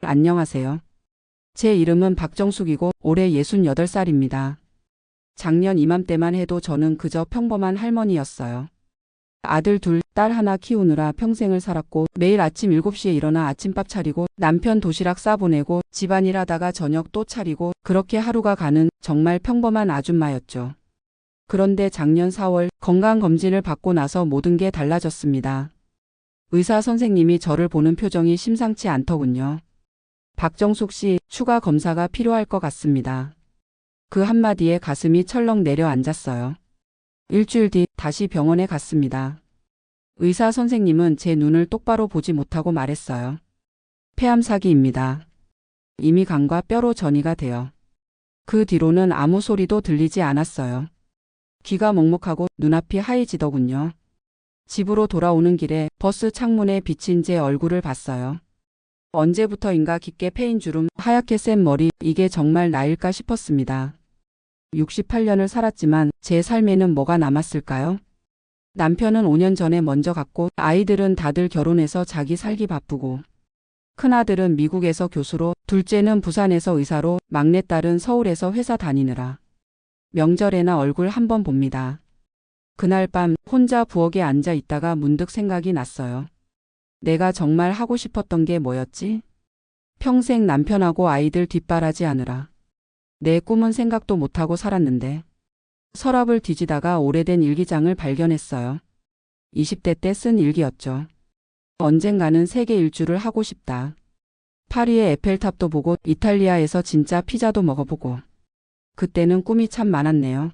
안녕하세요. 제 이름은 박정숙이고 올해 68살입니다. 작년 이맘때만 해도 저는 그저 평범한 할머니였어요. 아들 둘, 딸 하나 키우느라 평생을 살았고 매일 아침 7시에 일어나 아침밥 차리고 남편 도시락 싸보내고 집안일 하다가 저녁 또 차리고 그렇게 하루가 가는 정말 평범한 아줌마였죠. 그런데 작년 4월 건강검진을 받고 나서 모든 게 달라졌습니다. 의사 선생님이 저를 보는 표정이 심상치 않더군요. 박정숙 씨, 추가 검사가 필요할 것 같습니다. 그 한마디에 가슴이 철렁 내려앉았어요. 일주일 뒤 다시 병원에 갔습니다. 의사 선생님은 제 눈을 똑바로 보지 못하고 말했어요. 폐암사기입니다. 이미 간과 뼈로 전이가 돼요. 그 뒤로는 아무 소리도 들리지 않았어요. 귀가 먹먹하고 눈앞이 하얘지더군요. 집으로 돌아오는 길에 버스 창문에 비친 제 얼굴을 봤어요. 언제부터인가 깊게 패인 주름, 하얗게 센 머리, 이게 정말 나일까 싶었습니다. 68년을 살았지만 제 삶에는 뭐가 남았을까요? 남편은 5년 전에 먼저 갔고 아이들은 다들 결혼해서 자기 살기 바쁘고 큰아들은 미국에서 교수로, 둘째는 부산에서 의사로, 막내딸은 서울에서 회사 다니느라 명절에나 얼굴 한번 봅니다. 그날 밤 혼자 부엌에 앉아 있다가 문득 생각이 났어요. 내가 정말 하고 싶었던 게 뭐였지? 평생 남편하고 아이들 뒷바라지 하느라 내 꿈은 생각도 못하고 살았는데. 서랍을 뒤지다가 오래된 일기장을 발견했어요. 20대 때 쓴 일기였죠. 언젠가는 세계 일주를 하고 싶다. 파리의 에펠탑도 보고 이탈리아에서 진짜 피자도 먹어보고. 그때는 꿈이 참 많았네요.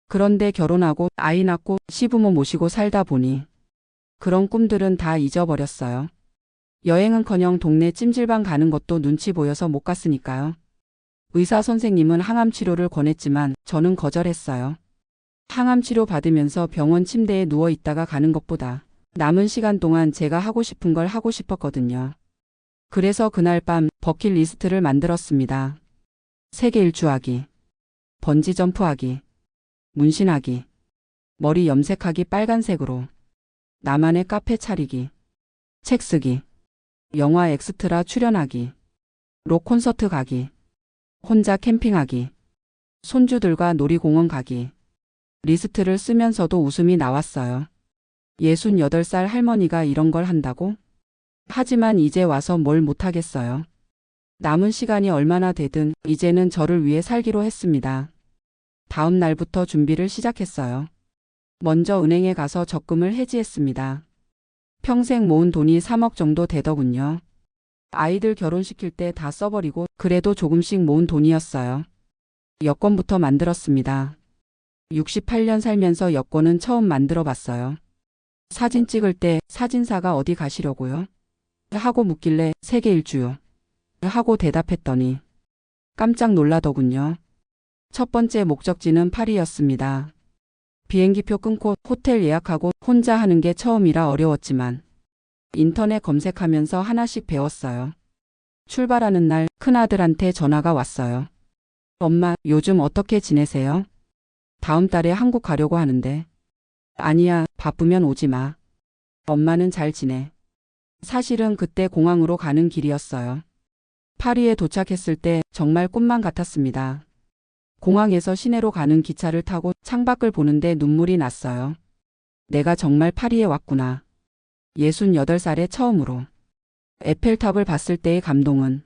그런데 결혼하고 아이 낳고 시부모 모시고 살다 보니 그런 꿈들은 다 잊어버렸어요. 여행은커녕 동네 찜질방 가는 것도 눈치 보여서 못 갔으니까요. 의사 선생님은 항암 치료를 권했지만 저는 거절했어요. 항암 치료 받으면서 병원 침대에 누워 있다가 가는 것보다 남은 시간 동안 제가 하고 싶은 걸 하고 싶었거든요. 그래서 그날 밤 버킷리스트를 만들었습니다. 세계 일주하기, 번지점프하기, 문신하기, 머리 염색하기 빨간색으로, 나만의 카페 차리기, 책 쓰기, 영화 엑스트라 출연하기, 록 콘서트 가기, 혼자 캠핑하기, 손주들과 놀이공원 가기. 리스트를 쓰면서도 웃음이 나왔어요. 68살 할머니가 이런 걸 한다고? 하지만 이제 와서 뭘 못하겠어요. 남은 시간이 얼마나 되든 이제는 저를 위해 살기로 했습니다. 다음 날부터 준비를 시작했어요. 먼저 은행에 가서 적금을 해지했습니다. 평생 모은 돈이 3억 정도 되더군요. 아이들 결혼시킬 때 다 써버리고 그래도 조금씩 모은 돈이었어요. 여권부터 만들었습니다. 68년 살면서 여권은 처음 만들어 봤어요. 사진 찍을 때 사진사가 어디 가시려고요? 하고 묻길래 세계 일주요. 하고 대답했더니 깜짝 놀라더군요. 첫 번째 목적지는 파리였습니다. 비행기표 끊고 호텔 예약하고 혼자 하는 게 처음이라 어려웠지만 인터넷 검색하면서 하나씩 배웠어요. 출발하는 날 큰아들한테 전화가 왔어요. 엄마, 요즘 어떻게 지내세요? 다음 달에 한국 가려고 하는데. 아니야, 바쁘면 오지 마. 엄마는 잘 지내. 사실은 그때 공항으로 가는 길이었어요. 파리에 도착했을 때 정말 꿈만 같았습니다. 공항에서 시내로 가는 기차를 타고 창밖을 보는데 눈물이 났어요. 내가 정말 파리에 왔구나. 68살에 처음으로. 에펠탑을 봤을 때의 감동은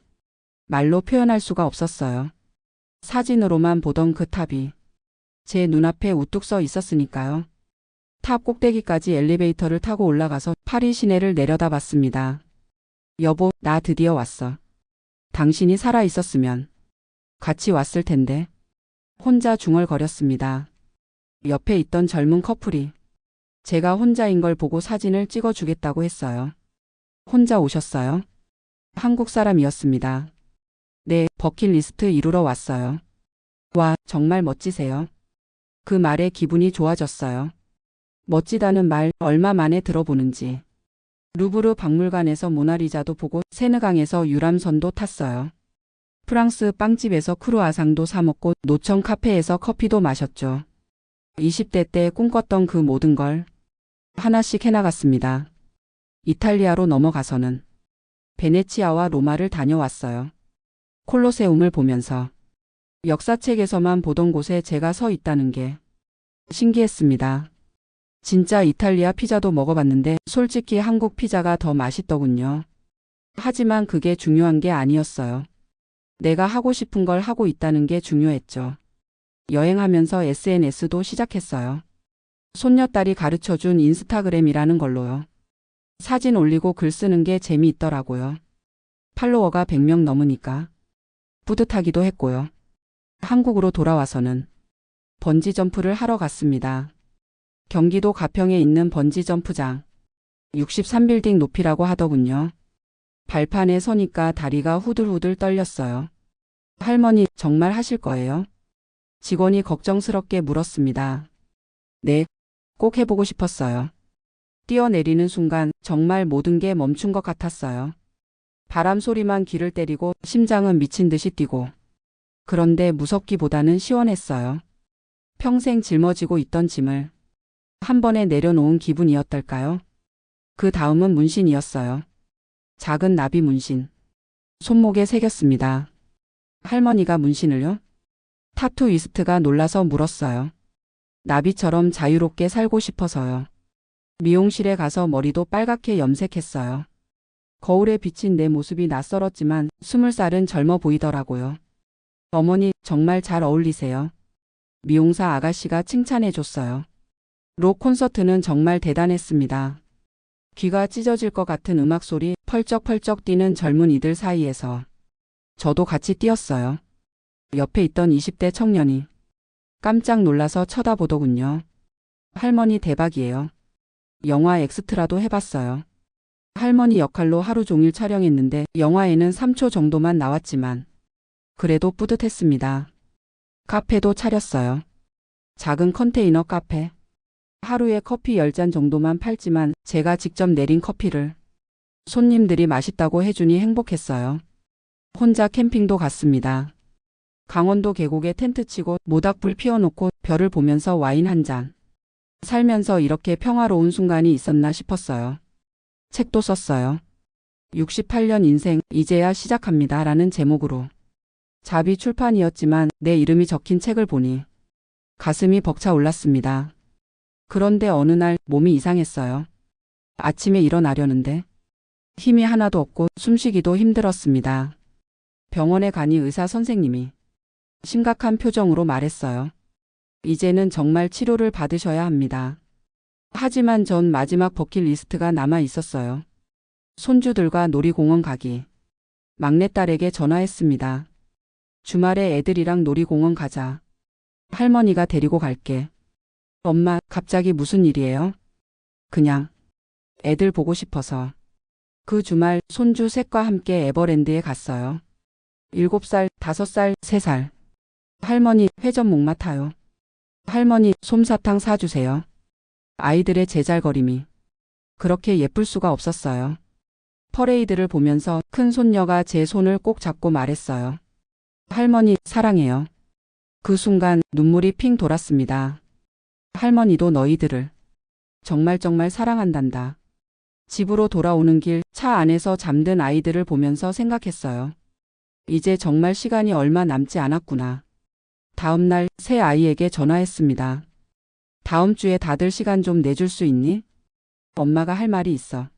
말로 표현할 수가 없었어요. 사진으로만 보던 그 탑이 제 눈앞에 우뚝 서 있었으니까요. 탑 꼭대기까지 엘리베이터를 타고 올라가서 파리 시내를 내려다봤습니다. 여보, 나 드디어 왔어. 당신이 살아 있었으면 같이 왔을 텐데. 혼자 중얼거렸습니다. 옆에 있던 젊은 커플이 제가 혼자인 걸 보고 사진을 찍어주겠다고 했어요. 혼자 오셨어요? 한국 사람이었습니다. 네, 버킷리스트 이루러 왔어요. 와, 정말 멋지세요. 그 말에 기분이 좋아졌어요. 멋지다는 말 얼마 만에 들어보는지. 루브르 박물관에서 모나리자도 보고 세느강에서 유람선도 탔어요. 프랑스 빵집에서 크루아상도 사 먹고 노천 카페에서 커피도 마셨죠. 20대 때 꿈꿨던 그 모든 걸 하나씩 해나갔습니다. 이탈리아로 넘어가서는 베네치아와 로마를 다녀왔어요. 콜로세움을 보면서 역사책에서만 보던 곳에 제가 서 있다는 게 신기했습니다. 진짜 이탈리아 피자도 먹어봤는데 솔직히 한국 피자가 더 맛있더군요. 하지만 그게 중요한 게 아니었어요. 내가 하고 싶은 걸 하고 있다는 게 중요했죠. 여행하면서 SNS도 시작했어요. 손녀딸이 가르쳐준 인스타그램이라는 걸로요. 사진 올리고 글 쓰는 게 재미있더라고요. 팔로워가 100명 넘으니까 뿌듯하기도 했고요. 한국으로 돌아와서는 번지 점프를 하러 갔습니다. 경기도 가평에 있는 번지 점프장. 63빌딩 높이라고 하더군요. 발판에 서니까 다리가 후들후들 떨렸어요. 할머니, 정말 하실 거예요? 직원이 걱정스럽게 물었습니다. 네, 꼭 해보고 싶었어요. 뛰어내리는 순간 정말 모든 게 멈춘 것 같았어요. 바람 소리만 귀를 때리고 심장은 미친 듯이 뛰고. 그런데 무섭기보다는 시원했어요. 평생 짊어지고 있던 짐을 한 번에 내려놓은 기분이었달까요? 그 다음은 문신이었어요. 작은 나비 문신. 손목에 새겼습니다. 할머니가 문신을요? 타투이스트가 놀라서 물었어요. 나비처럼 자유롭게 살고 싶어서요. 미용실에 가서 머리도 빨갛게 염색했어요. 거울에 비친 내 모습이 낯설었지만 20살은 젊어 보이더라고요. 어머니, 정말 잘 어울리세요. 미용사 아가씨가 칭찬해 줬어요. 록 콘서트는 정말 대단했습니다. 귀가 찢어질 것 같은 음악 소리, 펄쩍펄쩍 뛰는 젊은이들 사이에서 저도 같이 뛰었어요. 옆에 있던 20대 청년이 깜짝 놀라서 쳐다보더군요. 할머니 대박이에요. 영화 엑스트라도 해봤어요. 할머니 역할로 하루 종일 촬영했는데 영화에는 3초 정도만 나왔지만 그래도 뿌듯했습니다. 카페도 차렸어요. 작은 컨테이너 카페. 하루에 커피 10잔 정도만 팔지만 제가 직접 내린 커피를 손님들이 맛있다고 해주니 행복했어요. 혼자 캠핑도 갔습니다. 강원도 계곡에 텐트 치고 모닥불 피워놓고 별을 보면서 와인 한 잔. 살면서 이렇게 평화로운 순간이 있었나 싶었어요. 책도 썼어요. 68년 인생 이제야 시작합니다 라는 제목으로. 자비 출판이었지만 내 이름이 적힌 책을 보니 가슴이 벅차 올랐습니다. 그런데 어느 날 몸이 이상했어요. 아침에 일어나려는데 힘이 하나도 없고 숨쉬기도 힘들었습니다. 병원에 가니 의사 선생님이 심각한 표정으로 말했어요. 이제는 정말 치료를 받으셔야 합니다. 하지만 전 마지막 버킷리스트가 남아 있었어요. 손주들과 놀이공원 가기. 막내딸에게 전화했습니다. 주말에 애들이랑 놀이공원 가자. 할머니가 데리고 갈게. 엄마, 갑자기 무슨 일이에요? 그냥 애들 보고 싶어서. 그 주말 손주 셋과 함께 에버랜드에 갔어요. 7살, 5살, 3살. 할머니, 회전 목마 타요. 할머니, 솜사탕 사주세요. 아이들의 제잘거림이 그렇게 예쁠 수가 없었어요. 퍼레이드를 보면서 큰 손녀가 제 손을 꼭 잡고 말했어요. 할머니, 사랑해요. 그 순간 눈물이 핑 돌았습니다. 할머니도 너희들을 정말 사랑한단다. 집으로 돌아오는 길 차 안에서 잠든 아이들을 보면서 생각했어요. 이제 정말 시간이 얼마 남지 않았구나. 다음 날 새 아이에게 전화했습니다. 다음 주에 다들 시간 좀 내줄 수 있니? 엄마가 할 말이 있어.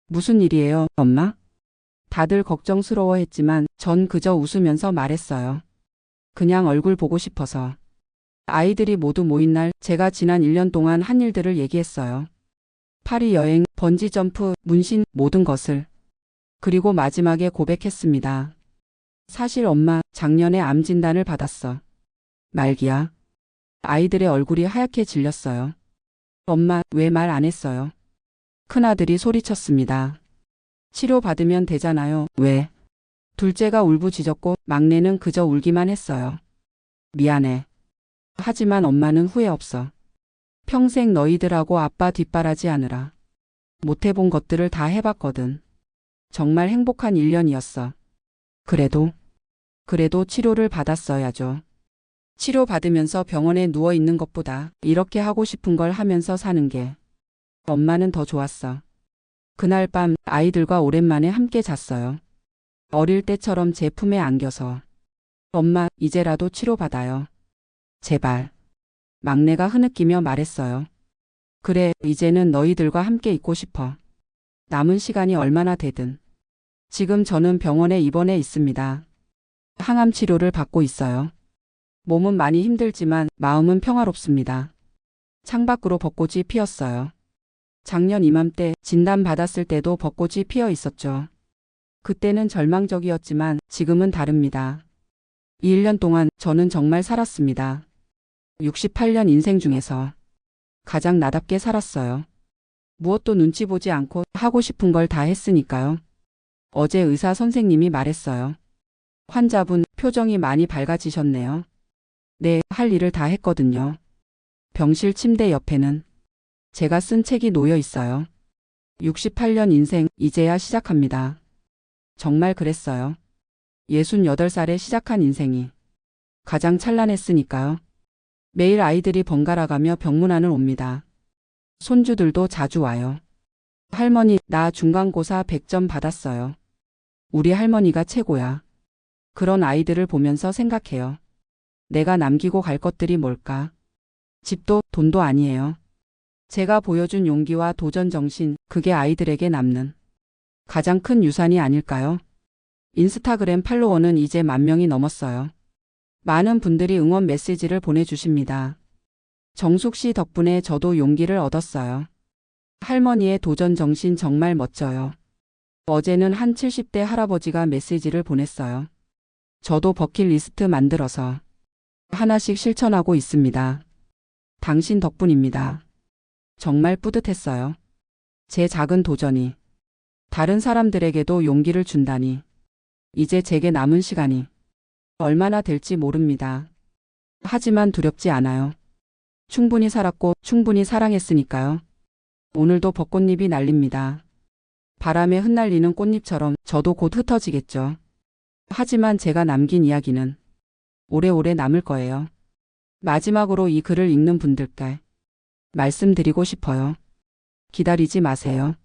무슨 일이에요, 엄마? 다들 걱정스러워했지만 전 그저 웃으면서 말했어요. 그냥 얼굴 보고 싶어서. 아이들이 모두 모인 날 제가 지난 1년 동안 한 일들을 얘기했어요. 파리 여행, 번지 점프, 문신, 모든 것을. 그리고 마지막에 고백했습니다. 사실 엄마, 작년에 암 진단을 받았어. 말기야. 아이들의 얼굴이 하얗게 질렸어요. 엄마, 왜 말 안 했어요? 큰아들이 소리쳤습니다. 치료받으면 되잖아요. 왜? 둘째가 울부짖었고 막내는 그저 울기만 했어요. 미안해. 하지만 엄마는 후회 없어. 평생 너희들하고 아빠 뒷바라지 하느라 못해본 것들을 다 해봤거든. 정말 행복한 1년이었어. 그래도 치료를 받았어야죠. 치료받으면서 병원에 누워있는 것보다 이렇게 하고 싶은 걸 하면서 사는 게 엄마는 더 좋았어. 그날 밤 아이들과 오랜만에 함께 잤어요. 어릴 때처럼 제 품에 안겨서 엄마, 이제라도 치료받아요. 제발. 막내가 흐느끼며 말했어요. 그래, 이제는 너희들과 함께 있고 싶어. 남은 시간이 얼마나 되든. 지금 저는 병원에 입원해 있습니다. 항암 치료를 받고 있어요. 몸은 많이 힘들지만 마음은 평화롭습니다. 창밖으로 벚꽃이 피었어요. 작년 이맘때 진단받았을 때도 벚꽃이 피어 있었죠. 그때는 절망적이었지만 지금은 다릅니다. 이 1년 동안 저는 정말 살았습니다. 68년 인생 중에서 가장 나답게 살았어요. 무엇도 눈치 보지 않고 하고 싶은 걸 다 했으니까요. 어제 의사 선생님이 말했어요. 환자분 표정이 많이 밝아지셨네요. 네, 할 일을 다 했거든요. 병실 침대 옆에는 제가 쓴 책이 놓여 있어요. 68년 인생 이제야 시작합니다. 정말 그랬어요. 68살에 시작한 인생이 가장 찬란했으니까요. 매일 아이들이 번갈아가며 병문안을 옵니다. 손주들도 자주 와요. 할머니, 나 중간고사 100점 받았어요. 우리 할머니가 최고야. 그런 아이들을 보면서 생각해요. 내가 남기고 갈 것들이 뭘까? 집도 돈도 아니에요. 제가 보여준 용기와 도전 정신, 그게 아이들에게 남는 가장 큰 유산이 아닐까요? 인스타그램 팔로워는 이제 10,000명이 넘었어요. 많은 분들이 응원 메시지를 보내주십니다. 정숙 씨 덕분에 저도 용기를 얻었어요. 할머니의 도전 정신 정말 멋져요. 어제는 한 70대 할아버지가 메시지를 보냈어요. 저도 버킷리스트 만들어서 하나씩 실천하고 있습니다. 당신 덕분입니다. 정말 뿌듯했어요. 제 작은 도전이 다른 사람들에게도 용기를 준다니. 이제 제게 남은 시간이 얼마나 될지 모릅니다. 하지만 두렵지 않아요. 충분히 살았고 충분히 사랑했으니까요. 오늘도 벚꽃잎이 날립니다. 바람에 흩날리는 꽃잎처럼 저도 곧 흩어지겠죠. 하지만 제가 남긴 이야기는 오래오래 남을 거예요. 마지막으로 이 글을 읽는 분들께 말씀드리고 싶어요. 기다리지 마세요.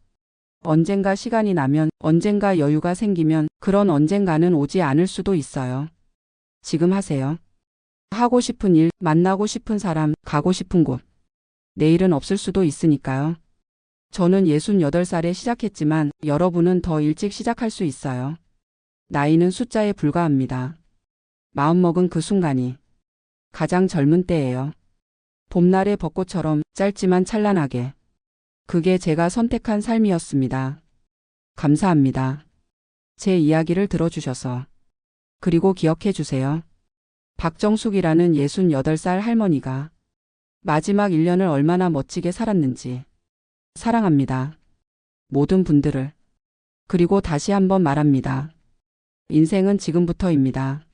언젠가 시간이 나면, 언젠가 여유가 생기면 그런 언젠가는 오지 않을 수도 있어요. 지금 하세요. 하고 싶은 일, 만나고 싶은 사람, 가고 싶은 곳. 내일은 없을 수도 있으니까요. 저는 68살에 시작했지만 여러분은 더 일찍 시작할 수 있어요. 나이는 숫자에 불과합니다. 마음먹은 그 순간이 가장 젊은 때예요. 봄날의 벚꽃처럼 짧지만 찬란하게. 그게 제가 선택한 삶이었습니다. 감사합니다. 제 이야기를 들어주셔서. 그리고 기억해 주세요. 박정숙이라는 68살 할머니가 마지막 1년을 얼마나 멋지게 살았는지. 사랑합니다. 모든 분들을. 그리고 다시 한번 말합니다. 인생은 지금부터입니다.